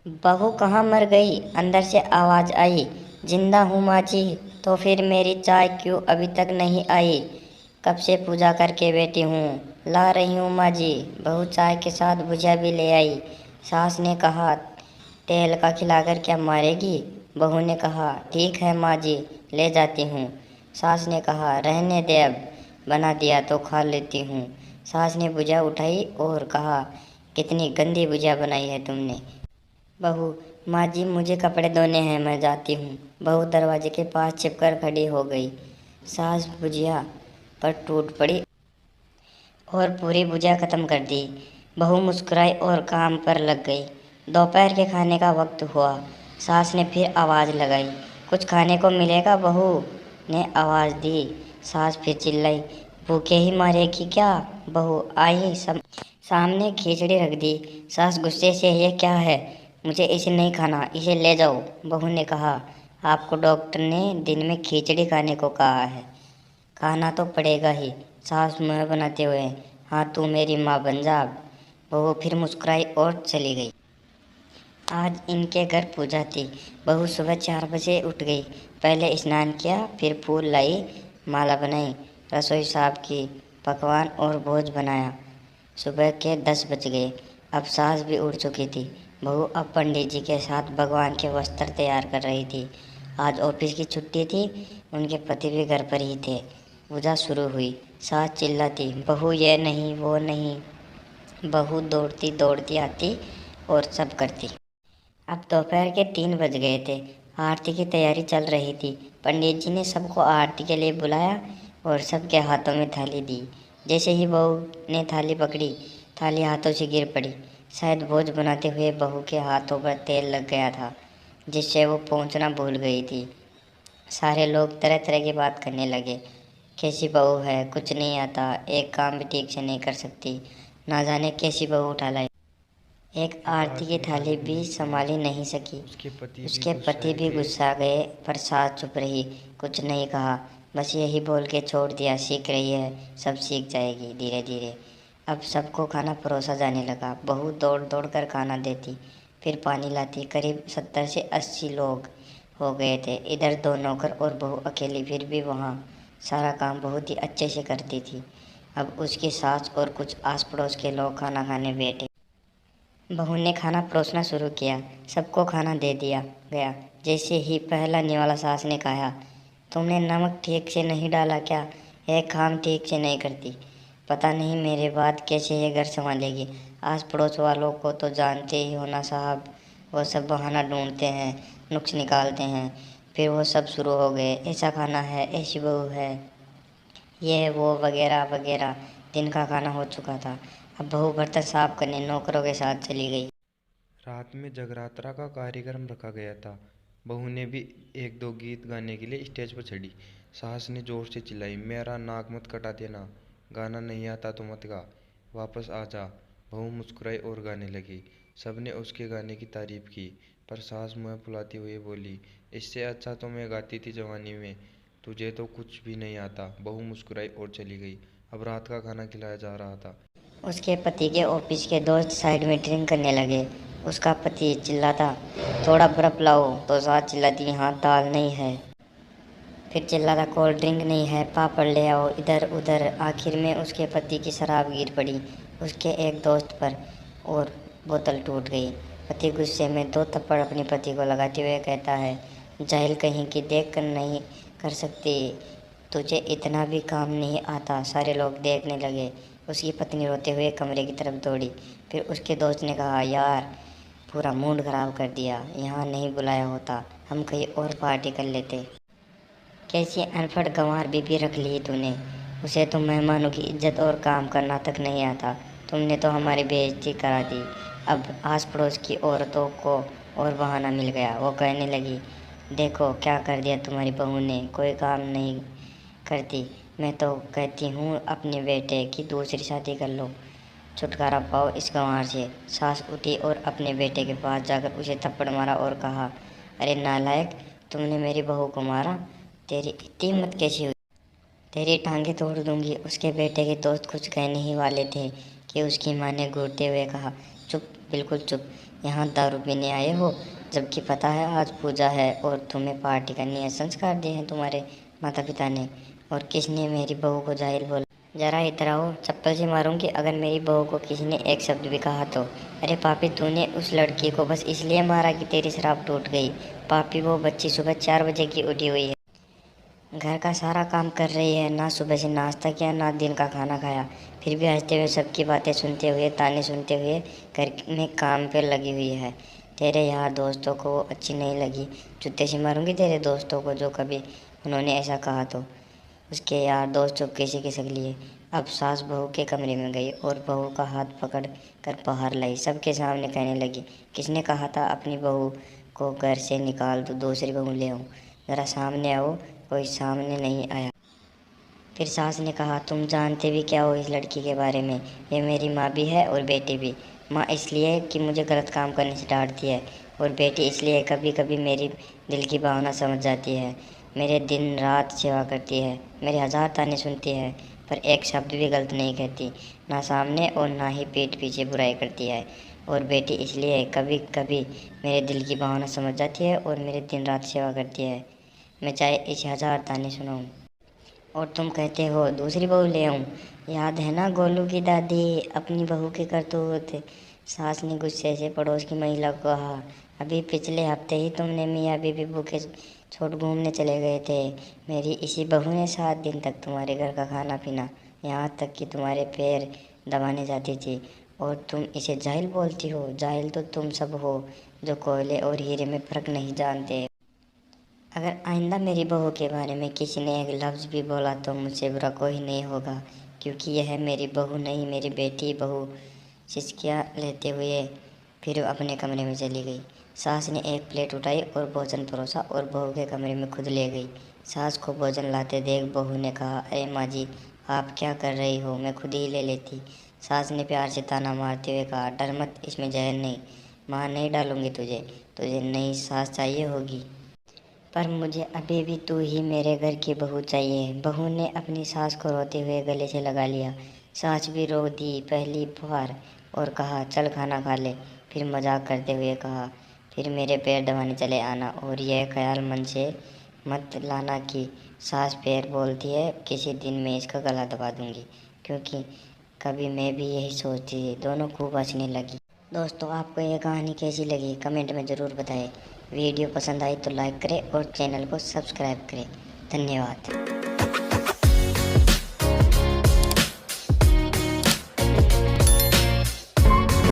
बहू कहाँ मर गई? अंदर से आवाज़ आई। जिंदा हूँ माँ जी। तो फिर मेरी चाय क्यों अभी तक नहीं आई? कब से पूजा करके बैठी हूँ। ला रही हूँ माँ जी। बहू चाय के साथ भुजिया भी ले आई। सास ने कहा, तेल का खिलाकर क्या मारेगी? बहू ने कहा, ठीक है माँ जी, ले जाती हूँ। सास ने कहा, रहने दे, अब बना दिया तो खा लेती हूँ। सास ने भुजिया उठाई और कहा, कितनी गंदी भुजिया बनाई है तुमने। बहू, माँ जी मुझे कपड़े धोने हैं, मैं जाती हूँ। बहू दरवाजे के पास छिपकर खड़ी हो गई। सास भुजिया पर टूट पड़ी और पूरी भुजिया खत्म कर दी। बहू मुस्कुराई और काम पर लग गई। दोपहर के खाने का वक्त हुआ। सास ने फिर आवाज़ लगाई, कुछ खाने को मिलेगा? बहू ने आवाज़ दी। सास फिर चिल्लाई, भूखे ही मारेगी क्या? बहू आई, सब सामने खिचड़ी रख दी। सास गुस्से से, ये क्या है? मुझे इसे नहीं खाना, इसे ले जाओ। बहू ने कहा, आपको डॉक्टर ने दिन में खिचड़ी खाने को कहा है, खाना तो पड़ेगा ही। सास मुँह बनाते हुए, हाँ तू मेरी माँ बन जा। बहू फिर मुस्कुराई और चली गई। आज इनके घर पूजा थी। बहू सुबह 4 बजे उठ गई। पहले स्नान किया, फिर फूल लाई, माला बनाई, रसोई साफ की, पकवान और भोज बनाया। सुबह के 10 बज गए। अब सास भी उठ चुकी थी। बहू अब पंडित जी के साथ भगवान के वस्त्र तैयार कर रही थी। आज ऑफिस की छुट्टी थी, उनके पति भी घर पर ही थे। पूजा शुरू हुई। सास चिल्लाती, बहू ये नहीं वो नहीं। बहू दौड़ती दौड़ती आती और सब करती। अब दोपहर के 3 बज गए थे। आरती की तैयारी चल रही थी। पंडित जी ने सबको आरती के लिए बुलाया और सबके हाथों में थाली दी। जैसे ही बहू ने थाली पकड़ी, थाली हाथों से गिर पड़ी। शायद भोज बनाते हुए बहू के हाथों पर तेल लग गया था, जिससे वो पहुंचना भूल गई थी। सारे लोग तरह तरह की बात करने लगे। कैसी बहू है, कुछ नहीं आता, एक काम भी ठीक से नहीं कर सकती, ना जाने कैसी बहू उठा लाई। एक आरती की थाली भी संभाली नहीं सकी। उसके पति भी गुस्सा गए, पर सास चुप रही, कुछ नहीं कहा, बस यही बोल के छोड़ दिया, सीख रही है, सब सीख जाएगी धीरे धीरे। अब सबको खाना परोसा जाने लगा। बहू दौड़ दौड़ कर खाना देती, फिर पानी लाती। करीब 70 से 80 लोग हो गए थे। इधर 2 नौकर और बहू अकेली, फिर भी वहाँ सारा काम बहुत ही अच्छे से करती थी। अब उसकी सास और कुछ आस पड़ोस के लोग खाना खाने बैठे। बहू ने खाना परोसना शुरू किया। सबको खाना दे दिया गया। जैसे ही पहला निवाला सास ने कहा, तुमने नमक ठीक से नहीं डाला क्या? यह काम ठीक से नहीं करती, पता नहीं मेरे बाद कैसे ये घर संभालेगी। आस पड़ोस वालों को तो जानते ही हो ना साहब, वो सब बहाना ढूंढते हैं, नुक्स निकालते हैं। फिर वो सब शुरू हो गए, ऐसा खाना है, ऐसी बहू है, ये वो वगैरह वगैरह। दिन का खाना हो चुका था। अब बहू बर्तन साफ करने नौकरों के साथ चली गई। रात में जगरात्रा का कार्यक्रम रखा गया था। बहू ने भी एक दो गीत गाने के लिए स्टेज पर चढ़ी। सास ने जोर से चिल्लाई, मेरा नाक मत कटा देना, गाना नहीं आता तो मत गा, वापस आ जा। बहू मुस्कुराई और गाने लगी। सबने उसके गाने की तारीफ की, पर सास मुँह फुलाती हुई बोली, इससे अच्छा तो मैं गाती थी जवानी में, तुझे तो कुछ भी नहीं आता। बहू मुस्कुराई और चली गई। अब रात का खाना खिलाया जा रहा था। उसके पति के ऑफिस के दोस्त साइड में ड्रिंक करने लगे। उसका पति चिल्लाता, थोड़ा बर्फ लाओ, तो सास चिल्लाती, हाँ दाल नहीं है। फिर चिल्लाता, कोल्ड ड्रिंक नहीं है, पापड़ ले आओ। इधर उधर आखिर में उसके पति की शराब गिर पड़ी उसके एक दोस्त पर और बोतल टूट गई। पति गुस्से में 2 थप्पड़ अपने पति को लगाते हुए कहता है, जाहिल कहीं की, देख कर नहीं कर सकती, तुझे इतना भी काम नहीं आता। सारे लोग देखने लगे। उसकी पत्नी रोते हुए कमरे की तरफ दौड़ी। फिर उसके दोस्त ने कहा, यार पूरा मूड खराब कर दिया, यहाँ नहीं बुलाया होता, हम कहीं और पार्टी कर लेते। कैसी अनपढ़ गंवार बीबी रख ली तूने, उसे तो मेहमानों की इज्जत और काम करना तक नहीं आता। तुमने तो हमारी बेइज्जती करा दी। अब आस पड़ोस की औरतों को और बहाना मिल गया। वो कहने लगी, देखो क्या कर दिया तुम्हारी बहू ने, कोई काम नहीं करती। मैं तो कहती हूँ अपने बेटे की दूसरी शादी कर लो, छुटकारा पाओ इस गंवार से। सास उठी और अपने बेटे के पास जाकर उसे थप्पड़ मारा और कहा, अरे नालायक, तुमने मेरी बहू को मारा, तेरी इतनी हिम्मत कैसी हुई? तेरी टांगें तोड़ दूंगी। उसके बेटे के दोस्त कुछ कहने ही वाले थे कि उसकी माँ ने घूरते हुए कहा, चुप, बिल्कुल चुप, यहाँ दारू पीने आए हो, जबकि पता है आज पूजा है और तुम्हें पार्टी करनी है। संस्कार दिए हैं तुम्हारे माता पिता ने। और किसने मेरी बहू को जाहिल बोला? जरा इधर आओ, चप्पल से मारूंगी अगर मेरी बहू को किसी ने एक शब्द भी कहा तो। अरे पापी, तूने उस लड़की को बस इसलिए मारा कि तेरी शराब टूट गई। पापी, वो बच्ची सुबह 4 बजे की उठी हुई है, घर का सारा काम कर रही है, ना सुबह से नाश्ता किया ना दिन का खाना खाया, फिर भी हंसते हुए सबकी बातें सुनते हुए ताने सुनते हुए घर में काम पे लगी हुई है। तेरे यार दोस्तों को वो अच्छी नहीं लगी, जूते से मारूंगी तेरे दोस्तों को जो कभी उन्होंने ऐसा कहा तो। उसके यार दोस्त चुपके से खिसक लिए। अब सास बहू के कमरे में गई और बहू का हाथ पकड़ कर बाहर लाई। सबके सामने कहने लगी, किसने कहा था अपनी बहू को घर से निकाल दो, दूसरी बहू ले आऊँ? ज़रा सामने आओ। कोई सामने नहीं आया। फिर सास ने कहा, तुम जानते भी क्या हो इस लड़की के बारे में? ये मेरी माँ भी है और बेटी भी। माँ इसलिए कि मुझे गलत काम करने से डांटती है, और बेटी इसलिए कभी कभी मेरी दिल की भावना समझ जाती है। मेरे दिन रात सेवा करती है, मेरे 1000 ताने सुनती है, पर एक शब्द भी गलत नहीं कहती, ना सामने और ना ही पीठ पीछे बुराई करती है। और बेटी इसलिए कभी कभी मेरे दिल की भावना समझ जाती है और मेरे दिन रात सेवा करती है, मैं चाहे इसे 1000 ताने सुनाऊं। और तुम कहते हो दूसरी बहू ले आऊं? याद है ना गोलू की दादी अपनी बहू के करतूत? सास ने गुस्से से पड़ोस की महिला को कहा, अभी पिछले हफ्ते ही तुमने मियाँ बीबी भूखे छोड़ घूमने चले गए थे। मेरी इसी बहू ने 7 दिन तक तुम्हारे घर का खाना पीना, यहाँ तक कि तुम्हारे पैर दबाने जाती थी, और तुम इसे जाहिल बोलती हो? जाहिल तो तुम सब हो जो कोयले और हीरे में फ़र्क नहीं जानते। अगर आइंदा मेरी बहू के बारे में किसी ने एक लफ्ज़ भी बोला तो मुझसे बुरा कोई नहीं होगा, क्योंकि यह मेरी बहू नहीं मेरी बेटी। बहू सिसकियाँ लेते हुए फिर अपने कमरे में चली गई। सास ने एक प्लेट उठाई और भोजन परोसा और बहू के कमरे में खुद ले गई। सास को भोजन लाते देख बहू ने कहा, अरे माँ जी, आप क्या कर रही हो, मैं खुद ही ले लेती। सास ने प्यार से ताना मारते हुए कहा, डर मत, इसमें जहर नहीं। माँ, नहीं डालूंगी तुझे, तुझे नई सास चाहिए होगी, पर मुझे अभी भी तू ही मेरे घर की बहू चाहिए। बहू ने अपनी सास को रोते हुए गले से लगा लिया। सास भी रो दी पहली बार और कहा, चल खाना खा ले। फिर मजाक करते हुए कहा, फिर मेरे पैर दबाने चले आना, और यह ख्याल मन से मत लाना कि सास पैर बोलती है किसी दिन मैं इसका गला दबा दूंगी, क्योंकि कभी मैं भी यही सोचती थी। दोनों खूब हंसने लगी। दोस्तों, आपको ये कहानी कैसी लगी कमेंट में ज़रूर बताएं। वीडियो पसंद आई तो लाइक करें और चैनल को सब्सक्राइब करें। धन्यवाद।